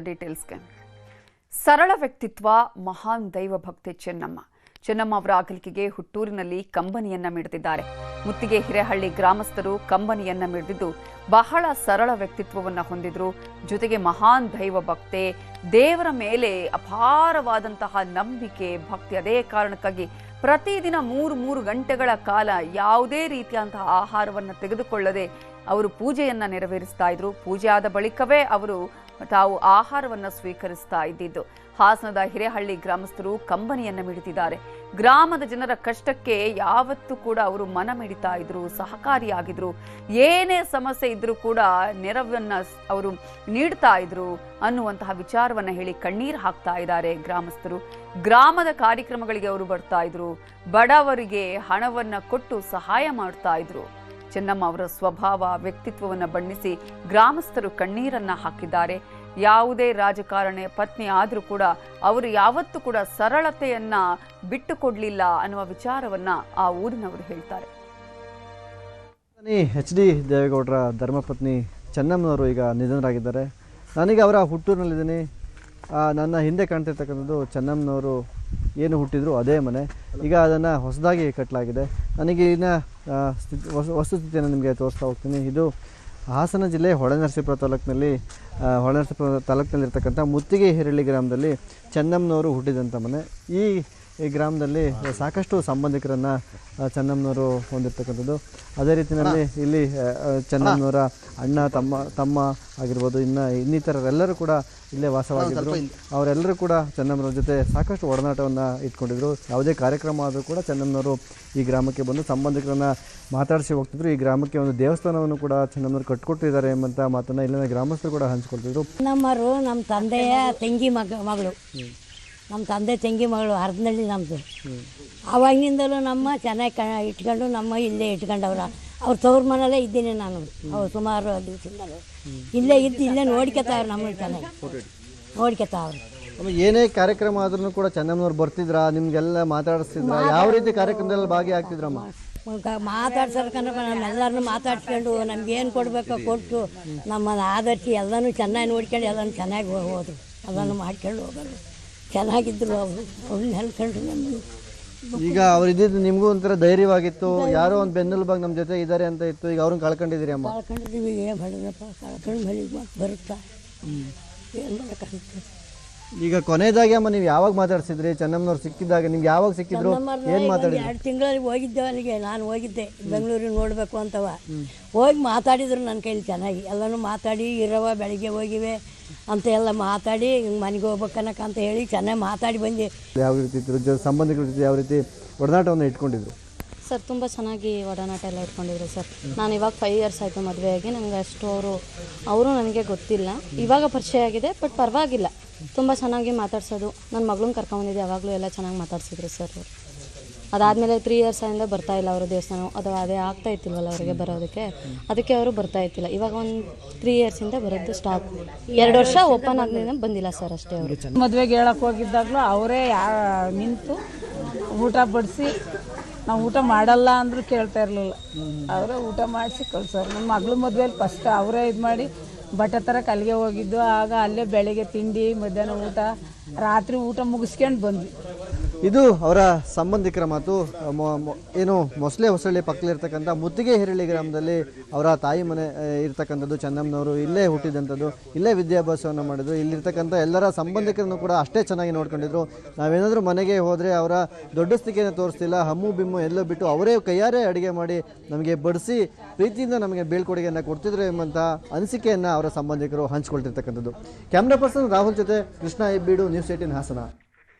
ಡೀಟೇಲ್ಸ್ಗೆ ಸರಳ ವ್ಯಕ್ತಿತ್ವ ಮಹಾನ್ ದೈವ ಭಕ್ತಿ ಚೆನ್ನಮ್ಮ ಅವರ ಅಗಲಿಕೆಗೆ ಹುಟ್ಟೂರಿನಲ್ಲಿ ಕಂಬನಿಯನ್ನ ಮಿಡಿದಿದ್ದಾರೆ. ಮುತ್ತಿಗೆ ಹಿರೇಹಳ್ಳಿ ಗ್ರಾಮಸ್ಥರು ಕಂಬನಿಯನ್ನ ಮಿಡಿದಿದ್ದು ಬಹಳ ಸರಳ ವ್ಯಕ್ತಿತ್ವವನ್ನ ಹೊಂದಿದ್ರು. ಜೊತೆಗೆ ಮಹಾನ್ ದೈವ ಭಕ್ತೆ, ದೇವರ ಮೇಲೆ ಅಪಾರವಾದಂತಹ ನಂಬಿಕೆ, ಭಕ್ತಿ. ಅದೇ ಕಾರಣಕ್ಕಾಗಿ ಪ್ರತಿದಿನ 3 ಗಂಟೆಗಳ ಕಾಲ ಯಾವುದೇ ರೀತಿಯಂತಹ ಆಹಾರವನ್ನು ತೆಗೆದುಕೊಳ್ಳದೆ ಅವರು ಪೂಜೆಯನ್ನ ನೆರವೇರಿಸ್ತಾ ಇದ್ರು. ಪೂಜೆ ಆದ ಬಳಿಕವೇ ಅವರು ತಾವು ಆಹಾರವನ್ನು ಸ್ವೀಕರಿಸ್ತಾ ಇದ್ದಿದ್ದು. ಹಾಸನದ ಹಿರೇಹಳ್ಳಿ ಗ್ರಾಮಸ್ಥರು ಕಂಬನಿಯನ್ನ ಮಿಡಿದಿದ್ದಾರೆ. ಗ್ರಾಮದ ಜನರ ಕಷ್ಟಕ್ಕೆ ಯಾವತ್ತೂ ಕೂಡ ಅವರು ಮನ ಮಿಡಿತಾ ಇದ್ರು, ಸಹಕಾರಿಯಾಗಿದ್ರು. ಏನೇ ಸಮಸ್ಯೆ ಇದ್ರೂ ಕೂಡ ನೆರವನ್ನ ಅವರು ನೀಡ್ತಾ ಇದ್ರು ಅನ್ನುವಂತಹ ವಿಚಾರವನ್ನ ಹೇಳಿ ಕಣ್ಣೀರು ಹಾಕ್ತಾ ಇದ್ದಾರೆ ಗ್ರಾಮಸ್ಥರು. ಗ್ರಾಮದ ಕಾರ್ಯಕ್ರಮಗಳಿಗೆ ಅವರು ಬರ್ತಾ ಇದ್ರು, ಬಡವರಿಗೆ ಹಣವನ್ನ ಕೊಟ್ಟು ಸಹಾಯ ಮಾಡ್ತಾ ಇದ್ರು. ಚೆನ್ನಮ್ಮ ಅವರ ಸ್ವಭಾವ, ವ್ಯಕ್ತಿತ್ವವನ್ನು ಬಣ್ಣಿಸಿ ಗ್ರಾಮಸ್ಥರು ಕಣ್ಣೀರನ್ನ ಹಾಕಿದ್ದಾರೆ. ಯಾವುದೇ ರಾಜಕಾರಣಿ ಪತ್ನಿ ಆದರೂ ಕೂಡ ಅವರು ಯಾವತ್ತೂ ಕೂಡ ಸರಳತೆಯನ್ನ ಬಿಟ್ಟುಕೊಡ್ಲಿಲ್ಲ ಅನ್ನುವ ವಿಚಾರವನ್ನ ಆ ಊರಿನವರು ಹೇಳ್ತಾರೆ. HD ದೇವೇಗೌಡರ ಧರ್ಮಪತ್ನಿ ಚೆನ್ನಮ್ಮನವರು ಈಗ ನಿಧನರಾಗಿದ್ದಾರೆ. ನನಗೆ ಅವರ ಹುಟ್ಟೂರಿನಲ್ಲಿದ್ದೀನಿ. ನನ್ನ ಹಿಂದೆ ಕಾಣ್ತಿರ್ತಕ್ಕಂಥದ್ದು ಚೆನ್ನಮ್ಮನವರು ಏನು ಹುಟ್ಟಿದ್ರು ಅದೇ ಮನೆ. ಈಗ ಅದನ್ನು ಹೊಸದಾಗಿ ಕಟ್ಟಲಾಗಿದೆ. ನನಗೆ ಇನ್ನು ವಸ್ತುಸ್ಥಿತಿಯನ್ನು ನಿಮಗೆ ತೋರಿಸ್ತಾ ಹೋಗ್ತೀನಿ. ಇದು ಹಾಸನ ಜಿಲ್ಲೆ ಹೊಳೆನರಸೀಪುರ ತಾಲೂಕಿನಲ್ಲಿರ್ತಕ್ಕಂಥ ಮುತ್ತಿಗೆ ಹಿರೇಹಳ್ಳಿ ಗ್ರಾಮದಲ್ಲಿ ಚೆನ್ನಮ್ಮನವರು ಹುಟ್ಟಿದಂಥ ಮನೆ. ಈ ಗ್ರಾಮದಲ್ಲಿ ಸಾಕಷ್ಟು ಸಂಬಂಧಿಕರನ್ನು ಚೆನ್ನಮ್ಮನವರು ಹೊಂದಿರ್ತಕ್ಕಂಥದ್ದು. ಅದೇ ರೀತಿಯಲ್ಲಿ ಇಲ್ಲಿ ಚೆನ್ನಮ್ಮನವರ ಅಣ್ಣ ತಮ್ಮ ಆಗಿರ್ಬೋದು, ಇನ್ನಿತರರೆಲ್ಲರೂ ಕೂಡ ಇಲ್ಲೇ ವಾಸವಾಗಿದ್ದರು. ಅವರೆಲ್ಲರೂ ಕೂಡ ಚೆನ್ನಮ್ಮನವ್ರ ಜೊತೆ ಸಾಕಷ್ಟು ಒಡನಾಟವನ್ನು ಇಟ್ಕೊಂಡಿದ್ರು. ಯಾವುದೇ ಕಾರ್ಯಕ್ರಮ ಆದರೂ ಕೂಡ ಚೆನ್ನಮ್ಮನವರು ಈ ಗ್ರಾಮಕ್ಕೆ ಬಂದು ಸಂಬಂಧಿಕರನ್ನು ಮಾತಾಡಿಸಿ ಹೋಗ್ತಿದ್ರು. ಈ ಗ್ರಾಮಕ್ಕೆ ಒಂದು ದೇವಸ್ಥಾನವನ್ನು ಕೂಡ ಚೆನ್ನಮ್ಮನವರು ಕಟ್ಕೊಟ್ಟಿದ್ದಾರೆ ಎಂಬಂಥ ಮಾತನ್ನು ಇಲ್ಲಿನ ಗ್ರಾಮಸ್ಥರು ಕೂಡ ಹಂಚ್ಕೊಳ್ತಿದ್ರು. ನಮ್ಮವರು ನಮ್ಮ ತಂದೆಯ ತಂಗಿ ಮಗಳು, ನಮ್ಮ ತಂದೆ ತಂಗಿ ಮಗಳು ಹರದನಹಳ್ಳಿ ನಮ್ಮದು. ಆವಾಗಿನಿಂದಲೂ ನಮ್ಮ ಚೆನ್ನಾಗಿ ಇಟ್ಕೊಂಡು ನಮ್ಮ ಇಲ್ಲೇ ಇಟ್ಕೊಂಡವ್ರ. ಅವ್ರ ತವ್ರ ಮನೆಯಲ್ಲೇ ಇದ್ದೀನಿ ನಾನು. ಅವ್ರು ಸುಮಾರು ದಿವಸದಿಂದಲೂ ಇಲ್ಲೇ ನೋಡ್ಕೊತಾವ್ರು, ನಮ್ಮನ್ನು ಚೆನ್ನಾಗಿ ನೋಡ್ಕೊತಾವ್ರು. ಏನೇ ಕಾರ್ಯಕ್ರಮ ಆದ್ರೂ ಕೂಡ ಚೆನ್ನಮ್ಮನವ್ರು ಬರ್ತಿದ್ರ, ನಿಮ್ಗೆಲ್ಲ ಮಾತಾಡಿಸ್ತಿದ್ರ? ಯಾವ ರೀತಿ ಕಾರ್ಯಕ್ರಮದಲ್ಲಿ ಭಾಗಿಯಾಗ್ತಿದ್ರಮ್ಮ? ಮಾತಾಡ್ಸೋರ್ಕಂದ್ರೆ ನಮ್ಮೆಲ್ಲರನ್ನೂ ಮಾತಾಡ್ಸ್ಕೊಂಡು ನಮ್ಗೇನು ಕೊಡಬೇಕೋ ಕೊಟ್ಟು ನಮ್ಮನ್ನು ಆಧರಿಸಿ ಎಲ್ಲನೂ ಚೆನ್ನಾಗಿ ನೋಡ್ಕೊಂಡು ಎಲ್ಲನೂ ಚೆನ್ನಾಗಿ ಹೋದ್ರು. ಎಲ್ಲನೂ ಮಾಡ್ಕೊಂಡು ಹೋಗೋರು, ಚೆನ್ನಾಗಿದ್ರು. ಅವ್ರು ನೆನ್ಕೊಂಡು ನಮ್ಮನ್ನು ಈಗ ಅವ್ರು ಇದ್ದಿದ್ದು ನಿಮಗೂ ಒಂಥರ ಧೈರ್ಯವಾಗಿತ್ತು. ಯಾರೋ ಒಂದು ಬೆನ್ನೆಲುಬಾಗಿ ನಮ್ಮ ಜೊತೆ ಇದ್ದಾರೆ ಅಂತ ಇತ್ತು. ಈಗ ಅವ್ರನ್ನ ಕಳ್ಕೊಂಡಿದ್ದೀರಿ ಅಮ್ಮ? ಕಳ್ಕೊಂಡಿದ್ದೀವಿ. ಏನು ಮಾಡಿದ್ರಪ್ಪ, ಕಳ್ಕೊಂಡು ಮನೆಗೆ ಬರುತ್ತಾ, ಏನು ಮಾಡೋಕ್ಕಾಗುತ್ತೆ. ಈಗ ಕೊನೆಯದಾಗಿ ಅಮ್ಮ ನೀವು ಯಾವಾಗ ಮಾತಾಡ್ಸಿದ್ರಿ? ಚೆನ್ನಮ್ಮನವ್ರು ಸಿಕ್ಕಿದಾಗ ನಿಮ್ಗೆ ಯಾವಾಗ ಸಿಕ್ಕಿದ್ರು? ಏನು ಮಾತಾಡಿದ್ರು? 2 ತಿಂಗಳಲ್ಲಿ ಹೋಗಿದ್ದೆ ಅವನಿಗೆ. ನಾನು ಹೋಗಿದ್ದೆ ಬೆಂಗಳೂರಿಗೆ ನೋಡಬೇಕು ಅಂತವ. ಹೋಗಿ ಮಾತಾಡಿದ್ರು ನನ್ನ ಕೈಲಿ ಚೆನ್ನಾಗಿ. ಎಲ್ಲನೂ ಮಾತಾಡಿ ಇರವ ಬೆಳಿಗ್ಗೆ ಹೋಗಿವೆ ಅಂತ ಎಲ್ಲ ಮಾತಾಡಿ ಮನೆಗೆ ಹೋಗ್ಬೇಕನ್ನಕ ಅಂತ ಹೇಳಿ ಚೆನ್ನಾಗಿ ಮಾತಾಡಿ ಬಂದೆ. ಯಾವ ರೀತಿ ಸಂಬಂಧಿಕರ ಜೊತೆ ಯಾವ ರೀತಿ ಒಡನಾಟವನ್ನು ಇಟ್ಕೊಂಡಿದ್ರು ಸರ್? ತುಂಬ ಚೆನ್ನಾಗಿ ಒಡನಾಟ ಎಲ್ಲ ಇಟ್ಕೊಂಡಿದ್ರು ಸರ್. ನಾನು ಇವಾಗ 5 ಇಯರ್ಸ್ ಆಯಿತು ಮದುವೆಯಾಗಿ. ನನಗೆ ಅಷ್ಟು ಅವರು ನನಗೆ ಗೊತ್ತಿಲ್ಲ. ಇವಾಗ ಪರಿಚಯ ಆಗಿದೆ, ಬಟ್ ಪರವಾಗಿಲ್ಲ. ತುಂಬ ಚೆನ್ನಾಗಿ ಮಾತಾಡ್ಸೋದು. ನನ್ನ ಮಗಳನ್ನ ಕರ್ಕೊಂಬಂದಿದ್ದೆ, ಯಾವಾಗಲೂ ಎಲ್ಲ ಚೆನ್ನಾಗಿ ಮಾತಾಡ್ಸಿದ್ರು ಸರ್ ಅವರು. ಅದಾದಮೇಲೆ 3 ಇಯರ್ಸ್ ಆಗಿಂದ ಬರ್ತಾಯಿಲ್ಲ ಅವರು ದೇವಸ್ಥಾನ. ಅದೇ ಆಗ್ತಾ ಇತ್ತಿಲ್ವಲ್ಲ ಅವರಿಗೆ ಬರೋದಕ್ಕೆ, ಅದಕ್ಕೆ ಅವರು ಬರ್ತಾ ಇತ್ತಿಲ್ಲ. ಇವಾಗ ಒಂದು 3 ಇಯರ್ಸಿಂದ ಬರೋದು ಸ್ಟಾಪ್. 2 ವರ್ಷ ಓಪನ್ ಆಗಲಿಲ್ಲ, ಬಂದಿಲ್ಲ ಸರ್ ಅಷ್ಟೇ. ಅವರು ಮದುವೆಗೆ ಹೇಳಕ್ಕೆ ಹೋಗಿದ್ದಾಗಲೂ ಅವರೇ ನಿಂತು ಊಟ ಬಡಿಸಿ, ನಾವು ಊಟ ಮಾಡಲ್ಲ ಅಂದರೂ ಕೇಳ್ತಾ ಇರಲಿಲ್ಲ. ಅವರೇ ಊಟ ಮಾಡಿಸಿ ಕಳ್ಸೋರು. ನಮ್ಮ ಮಗಳ ಮದುವೆಯಲ್ಲಿ ಫಸ್ಟ್ ಅವರೇ ಇದು ಮಾಡಿ ಬಟ್ಟೆ ತರಕ್ಕೆ ಅಲ್ಲಿಗೆ ಹೋಗಿದ್ದು. ಆಗ ಅಲ್ಲೇ ಬೆಳಿಗ್ಗೆ ತಿಂಡಿ, ಮಧ್ಯಾಹ್ನ ಊಟ, ರಾತ್ರಿ ಊಟ ಮುಗಿಸ್ಕೊಂಡು ಬಂದ್ವಿ. ಇದು ಅವರ ಸಂಬಂಧಿಕರ ಮಾತು. ಏನು ಮೊಸಳೆ ಹೊಸಳ್ಳಿ ಪಕ್ಕದಲ್ಲಿರ್ತಕ್ಕಂಥ ಮುತ್ತಿಗೆ ಹಿರೇಹಳ್ಳಿ ಗ್ರಾಮದಲ್ಲಿ ಅವರ ತಾಯಿ ಮನೆ ಇರ್ತಕ್ಕಂಥದ್ದು. ಚೆನ್ನಮ್ಮನವರು ಇಲ್ಲೇ ಹುಟ್ಟಿದಂಥದ್ದು, ಇಲ್ಲೇ ವಿದ್ಯಾಭ್ಯಾಸವನ್ನು ಮಾಡಿದ್ರು. ಇಲ್ಲಿರ್ತಕ್ಕಂಥ ಎಲ್ಲರ ಸಂಬಂಧಿಕರನ್ನು ಕೂಡ ಅಷ್ಟೇ ಚೆನ್ನಾಗಿ ನೋಡ್ಕೊಂಡಿದ್ರು. ನಾವೇನಾದರೂ ಮನೆಗೆ ಹೋದರೆ ಅವರ ದೊಡ್ಡಸ್ತಿಕೆಯನ್ನು ತೋರಿಸ್ತಿಲ್ಲ, ಹಮ್ಮು ಬಿಮ್ಮು ಎಲ್ಲೋ ಬಿಟ್ಟು ಅವರೇ ಕೈಯಾರೆ ಅಡುಗೆ ಮಾಡಿ ನಮಗೆ ಬಡಿಸಿ ಪ್ರೀತಿಯಿಂದ ನಮಗೆ ಬೀಳ್ಕೊಡುಗೆಯನ್ನು ಕೊಡ್ತಿದ್ರು ಎಂಬಂಥ ಅನಿಸಿಕೆಯನ್ನು ಅವರ ಸಂಬಂಧಿಕರು ಹಂಚ್ಕೊಳ್ತಿರ್ತಕ್ಕಂಥದ್ದು. ಕ್ಯಾಮ್ರಾ ಪರ್ಸನ್ ರಾಹುಲ್ ಜೊತೆ ಕೃಷ್ಣ ಹೆಬ್ಬೀಡು, ನ್ಯೂಸ್ 18 ಹಾಸನ.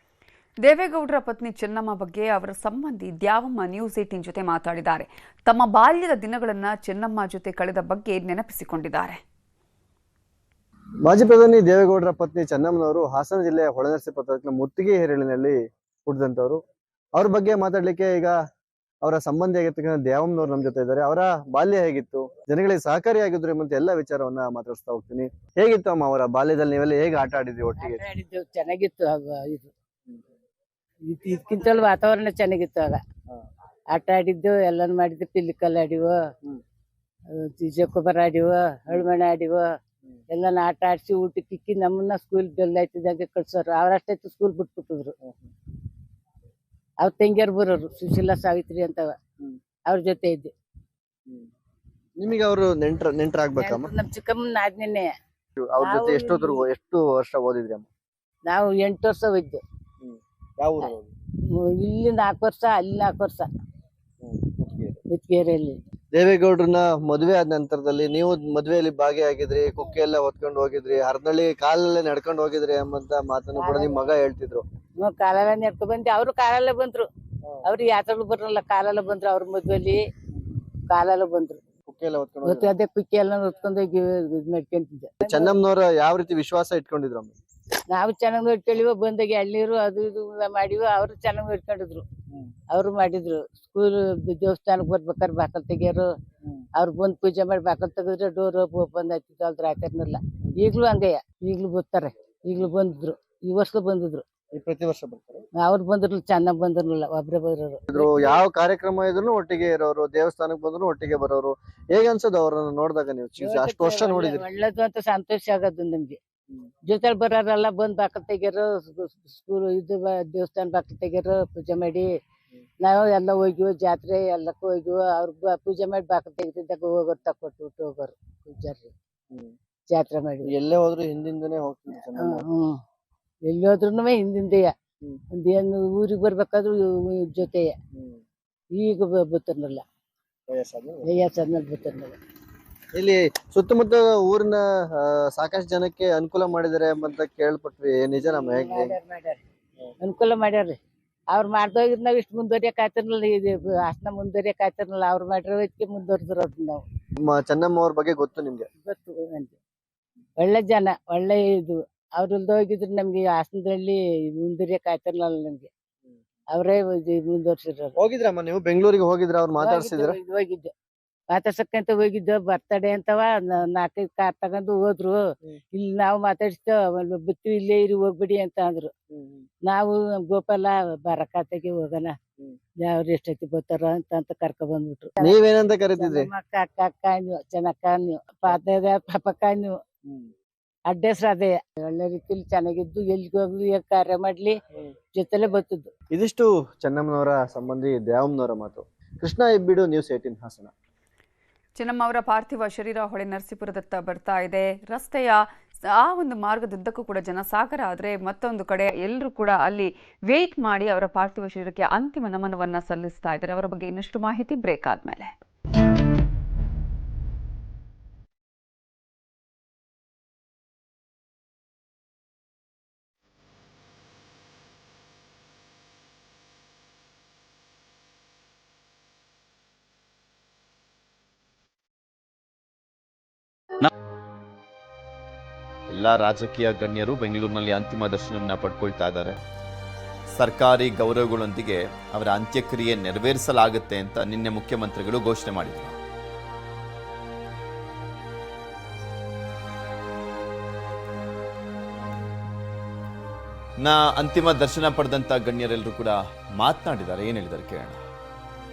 ದೇವೇಗೌಡರ ಪತ್ನಿ ಚೆನ್ನಮ್ಮ ಬಗ್ಗೆ ಅವರ ಸಂಬಂಧಿ ದ್ಯಾವಮ್ಮ ನ್ಯೂಸ್ 18 ಜೊತೆ ಮಾತಾಡಿದ್ದಾರೆ. ತಮ್ಮ ಬಾಲ್ಯದ ದಿನಗಳನ್ನ ಚೆನ್ನಮ್ಮ ಜೊತೆ ಕಳೆದ ಬಗ್ಗೆ ನೆನಪಿಸಿಕೊಂಡಿದ್ದಾರೆ. ಮಾಜಿ ಪ್ರಧಾನಿ ದೇವೇಗೌಡರ ಪತ್ನಿ ಚೆನ್ನಮ್ಮನವರು ಹಾಸನ ಜಿಲ್ಲೆಯ ಹೊಳೆನರಸೀಪುರ ತಾಲೂಕಿನ ಮುತ್ತಿಗೆ ಹಿರೇಹಳ್ಳಿನಲ್ಲಿ ಹುಟ್ಟಿದಂಥವ್ರು. ಅವ್ರ ಬಗ್ಗೆ ಮಾತಾಡ್ಲಿಕ್ಕೆ ಈಗ ಅವರ ಸಂಬಂಧಿ ಆಗಿರ್ತಕ್ಕಂಥ ದ್ಯಾವಮ್ಮನವರು ನಮ್ಮ ಜೊತೆ ಇದ್ದಾರೆ. ಅವರ ಬಾಲ್ಯ ಹೇಗಿತ್ತು, ಜನಗಳಿಗೆ ಸಹಕಾರಿಯಾಗಿದ್ರು ಎಂಬಂತ ಎಲ್ಲ ವಿಚಾರವನ್ನ ಮಾತಾಡಿಸ್ತಾ ಹೋಗ್ತೀನಿ. ಹೇಗಿತ್ತು ಅಮ್ಮ ಅವರ ಬಾಲ್ಯದಲ್ಲಿ? ನೀವೆಲ್ಲ ಹೇಗೆ ಆಟ ಆಡಿದ್ವಿ ಒಟ್ಟಿಗೆ? ಚೆನ್ನಾಗಿತ್ತು. ಇದಕ್ಕಿಂತಲೂ ವಾತಾವರಣ ಚೆನ್ನಾಗಿತ್ತು. ಆಗ ಆಟ ಆಡಿದ್ದು, ಎಲ್ಲಾನು ಮಾಡಿದ್ದು. ಪಿಲ್ಲಿಕಲ್ ಆಡಿವು, ಜೋಕುಬರ್ ಆಡಿವು, ಹಳ್ಮಣೆ ಆಡಿವು, ಎಲ್ಲನ ಆಟ ಆಡಿಸಿ ಊಟಕ್ಕೆ ಇಕ್ಕಿ ನಮ್ಮನ್ನ ಸ್ಕೂಲ್ ಬೆಲ್ ಆಯ್ತಿದ್ದಂಗೆ ಕಳ್ಸೋರು. ಅವ್ರಷ್ಟೈತು ಸ್ಕೂಲ್ ಬಿಟ್ಬಿಟ್ಟಿದ್ರು. ಅವ್ರ ತಂಗಿಯರು ಬರೋರು, ಸುಶೀಲಾ ಸಾವಿತ್ರಿ ಅಂತವ, ಅವ್ರ ಜೊತೆ ಇದ್ದೆ. ನಿಮಗೆ ಅವರು ನೆಂಟ್ರ ಆಗ್ಬೇಕಮ್ಮ? ನಮ್ ಚಿಕ್ಕಮ್ಮನ ಆದ್ನೇನೆ. ಅವ್ರ ಜೊತೆ ಎಷ್ಟು ವರ್ಷ ಓದಿದ್ರಿ ಅಮ್ಮ? ನಾವು 8 ವರ್ಷ ಹೋಯ್ದು. ಯಾವ ಊರು? ಇಲ್ಲಿ 4 ವರ್ಷ, ಅಲ್ಲಿ 4 ವರ್ಷ ಮುತ್ಕೇರಿಯಲ್ಲಿ. ದೇವೇಗೌಡ್ರನ್ನ ಮದುವೆ ಆದ ನಂತರದಲ್ಲಿ ನೀವು ಮದುವೆಯಲ್ಲಿ ಭಾಗಿಯಾಗಿದ್ರಿ, ಕುಕ್ಕೆ ಎಲ್ಲ ಹೊತ್ಕೊಂಡು ಹೋಗಿದ್ರಿ, ಹರದಳ್ಳಿ ಕಾಲಲ್ಲೇ ನಡ್ಕೊಂಡು ಹೋಗಿದ್ರಿ ಎಂಬಂತ ಮಾತನ್ನು ಕೂಡ ನಿಮ್ ಮಗ ಹೇಳ್ತಿದ್ರು. ಕಾಲೆಲ್ಲ ನೆಡ್ಕೊ ಬಂದಿ. ಅವ್ರು ಕಾಲಲ್ಲೇ ಬಂದ್ರು. ಅವ್ರು ಯಾತ್ರೆಗಳು ಬರಲ್ಲ, ಕಾಲೆಲ್ಲ ಬಂದ್ರು. ಅವ್ರ ಮದ್ವೆಲಿ ಕಾಲೆಲ್ಲ ಬಂದ್ರು. ಕುಕ್ಕೆ ಎಲ್ಲ ಹೊತ್ಕೊಂಡು ಅದೇ ಕುಕ್ಕಿ ಎಲ್ಲ ಹೊತ್ಕೊಂಡು ಹೋಗಿ ಇದ್ ಮಾಡ್ಕೊಂತಿದ್ದೆ. ಚೆನ್ನಮ್ಮನವ್ರ ಯಾವ ರೀತಿ ವಿಶ್ವಾಸ ಇಟ್ಕೊಂಡಿದ್ರು ಅಮ್ಮ? ನಾವು ಚೆನ್ನಾಗಿ ನೋಡ್ಕೊಳ್ಳಿವ, ಬಂದಾಗ ಎಳ್ನೀರು ಅದು ಇದು ಮಾಡಿವ. ಅವ್ರು ಚೆನ್ನಾಗಿ ನೋಡ್ಕೊಂಡಿದ್ರು. ಅವ್ರು ಮಾಡಿದ್ರು. ಸ್ಕೂಲ್ ದೇವಸ್ಥಾನಕ್ಕೆ ಬರ್ಬೇಕಾದ್ರೆ ಬಾಕಲ್ ತೆಗಿಯೋರು. ಅವ್ರು ಬಂದ್ ಪೂಜೆ ಮಾಡಿ ಬಾಕಲ್ ತೆಗೆದ್ರೆ ಡೋರ್ ಓಪನ್ ಆಯ್ತಿತ್ತು. ಅಲ್ದ್ರ ಆಯ್ತಾರನಲ್ಲ. ಈಗ್ಲೂ ಹಂಗೆಯ, ಈಗ್ಲೂ ಬರ್ತಾರೆ. ಈಗ್ಲೂ ಬಂದಿದ್ರು, ಈ ವರ್ಷ ಬಂದಿದ್ರು. ಪ್ರತಿ ವರ್ಷ ಬರ್ತಾರೆ. ಅವ್ರು ಬಂದಿರ್ಲಿಲ್ಲ, ಚೆನ್ನಾಗ್ ಬಂದಿರ್ಲಿಲ್ಲ, ಒಬ್ರೇ ಬರೋರು. ಯಾವ ಕಾರ್ಯಕ್ರಮ ಇದ್ರು ಒಟ್ಟಿಗೆ ಇರೋರು, ದೇವಸ್ಥಾನಕ್ಕೆ ಬಂದ್ರು ಒಟ್ಟಿಗೆ ಬರೋರು. ಹೇಗೆ ಅನ್ಸೋದು ಅವ್ರನ್ನ ನೋಡಿದಾಗ? ನೀವು ಅಷ್ಟು ವರ್ಷ ನೋಡಿದ್ರಿ. ಒಳ್ಳೇದು ಅಂತ ಸಂತೋಷ ಆಗೋದು ನಮ್ಗೆ. ಜೊತೆ ಬರೋರೆಲ್ಲ ಬಂದ್ ಬಾಕಲ್ ತೆಗಿಯೋರು, ಸ್ಕೂಲ್ ಇದು ದೇವಸ್ಥಾನ ಬಾಕಲ್ ತೆಗಿಯೋರು, ಪೂಜೆ ಮಾಡಿ. ನಾವು ಎಲ್ಲ ಹೋಗಿವ, ಜಾತ್ರೆ ಎಲ್ಲಕ್ಕೂ ಹೋಗಿವ. ಅವ್ರ ಪೂಜೆ ಮಾಡಿ ಬಾಕಲ್ ತೆಗಿತಿದ್ದಾಗ ಹೋಗೋರು, ತಕೊಟ್ಟು ಹೋಗೋರು ಪೂಜಾರಿ. ಜಾತ್ರೆ ಮಾಡಿ ಎಲ್ಲೇ ಹೋದ್ರು ಹಿಂದಿಂದನೇ ಹೋಗ್ತಿದ್ರು. ಎಲ್ಲಿ ಹೋದ್ರು ಹಿಂದಿಂದೆಯ. ಒಂದೇನು ಊರಿಗೆ ಬರ್ಬೇಕಾದ್ರು ಜೊತೆಯ. ಈಗ ಬರ್ತಾರಲ್ಲ, ವಯಸ್ಸಾದ್ಮೇಲೆ ಬರ್ತಾರಲ್ಲ. ಇಲ್ಲಿ ಸುತ್ತಮುತ್ತ ಊರಿನ ಸಾಕಷ್ಟು ಜನಕ್ಕೆ ಅನುಕೂಲ ಮಾಡಿದ್ದಾರೆ ಎಂಬಂತ ಕೇಳ್ಪಟ್ವಿ. ನಿಜ ನಮ್ಮ? ಹೇಗೆ ಅನುಕೂಲ ಮಾಡ್ಯಾರ್ರಿ. ಅವ್ರು ಮಾಡ್ದೋಗಿದ್ ನಾವ್ ಇಷ್ಟು ಮುಂದುವರಿಯಕ್ ಆಯ್ತಿರ್ಲಿಲ್ಲ. ಇದು ಅಷ್ಟನ್ನ ಮುಂದುವರಿಯಕ್ ಆಯ್ತಿರ್ಲಿಲ್ಲ. ಅವ್ರು ಮಾಡಿರೋ ಇದಕ್ಕೆ ಮುಂದುವರೆದಿರೋದು ನಾವು. ಚೆನ್ನಮ್ಮ ಅವ್ರ ಬಗ್ಗೆ ಗೊತ್ತು ನಿಮ್ಗೆ? ಗೊತ್ತು ನನ್ಗೆ. ಒಳ್ಳೆ ಜನ, ಒಳ್ಳೆ ಇದು. ಅವ್ರು ಇಲ್ದೋಗಿದ್ರೆ ನಮ್ಗೆ ಹಾಸನದಲ್ಲಿ ಮುಂದುವರಿಯಕ್ ಆಯ್ತಿರ್ಲಿಲ್ಲ ನಮ್ಗೆ. ಅವರೇ ಮುಂದುವರ್ಸಿರೋರು. ಹೋಗಿದ್ರಮ್ಮ ನೀವು ಬೆಂಗಳೂರಿಗೆ? ಹೋಗಿದ್ರ? ಅವ್ರು ಮಾತಾಡ್ಸಿದ್ರ? ಹೋಗಿದ್ದೆ, ಮಾತಾಡ್ಸಕ್ಕಂತ ಹೋಗಿದ್ದೆ. ಬರ್ತಡೆ ಅಂತವ 4-5 ಕಾರ್ ತಗೊಂಡು ಹೋದ್ರು. ಇಲ್ಲಿ ನಾವು ಮಾತಾಡ್ಸ್ತೇವ, ಬತ್ತಿ ಇಲ್ಲೇ ಇರಿ, ಹೋಗ್ಬಿಡಿ ಅಂತ ಅಂದ್ರು. ನಾವು ಗೋಪಾಲ ಬರಕಾತೆಗೆ ಹೋಗೋಣ, ಅವ್ರು ಎಷ್ಟೈತಿ ಬರ್ತಾರ ಅಂತ ಕರ್ಕೊ ಬಂದ್ಬಿಟ್ರು. ನೀವೇನಂತ ಕರೀತಿದ್ರಿ? ಅಕ್ಕ ಅಕ್ಕ ನೀವು, ಚೆನ್ನಕ್ಕ ನೀವು, ಪಾಪಕ್ಕ ನೀವು, ಅಡ್ಡೆಸ್ರು ಅದೇ. ಒಳ್ಳೆ ರೀತಿಲಿ ಚೆನ್ನಾಗಿದ್ದು, ಎಲ್ಲಿಗೆ ಹೋಗ್ಲಿ ಕಾರ್ಯ ಮಾಡ್ಲಿ ಜೊತೆಲೆ ಬರ್ತದ್ದು. ಇದಿಷ್ಟು ಚೆನ್ನಮ್ಮನವರ ಸಂಬಂಧಿ ದ್ಯಾವಮ್ಮನವರ ಮಾತು. ಕೃಷ್ಣ ಹೆಬ್ಬಿಡು, ನ್ಯೂಸ್ 18 ಹಾಸನ. ಚೆನ್ನಮ್ಮ ಅವರ ಪಾರ್ಥಿವ ಶರೀರ ಹೊಳೆ ನರಸೀಪುರದತ್ತ ಬರ್ತಾ ಇದೆ. ರಸ್ತೆಯ ಆ ಒಂದು ಮಾರ್ಗದುದ್ದಕ್ಕೂ ಕೂಡ ಜನಸಾಗರ. ಆದರೆ ಮತ್ತೊಂದು ಕಡೆ ಎಲ್ಲರೂ ಕೂಡ ಅಲ್ಲಿ ವೇಟ್ ಮಾಡಿ ಅವರ ಪಾರ್ಥಿವ ಶರೀರಕ್ಕೆ ಅಂತಿಮ ನಮನವನ್ನ ಸಲ್ಲಿಸ್ತಾ ಇದ್ದಾರೆ. ಅವರ ಬಗ್ಗೆ ಇನ್ನಷ್ಟು ಮಾಹಿತಿ ಬ್ರೇಕ್ ಆದ್ಮೇಲೆ. ಎಲ್ಲ ರಾಜಕೀಯ ಗಣ್ಯರು ಬೆಂಗಳೂರಿನಲ್ಲಿ ಅಂತಿಮ ದರ್ಶನವನ್ನು ಪಡ್ಕೊಳ್ತಾ ಇದ್ದಾರೆ. ಸರ್ಕಾರಿ ಗೌರವಗಳೊಂದಿಗೆ ಅವರ ಅಂತ್ಯಕ್ರಿಯೆ ನೆರವೇರಿಸಲಾಗುತ್ತೆ ಅಂತ ನಿನ್ನೆ ಮುಖ್ಯಮಂತ್ರಿಗಳು ಘೋಷಣೆ ಮಾಡಿದರು. ಅಂತಿಮ ದರ್ಶನ ಪಡೆದಂತ ಗಣ್ಯರೆಲ್ಲರೂ ಕೂಡ ಮಾತನಾಡಿದ್ದಾರೆ. ಏನು ಹೇಳಿದ್ದಾರೆ ಕೇಳೋಣ.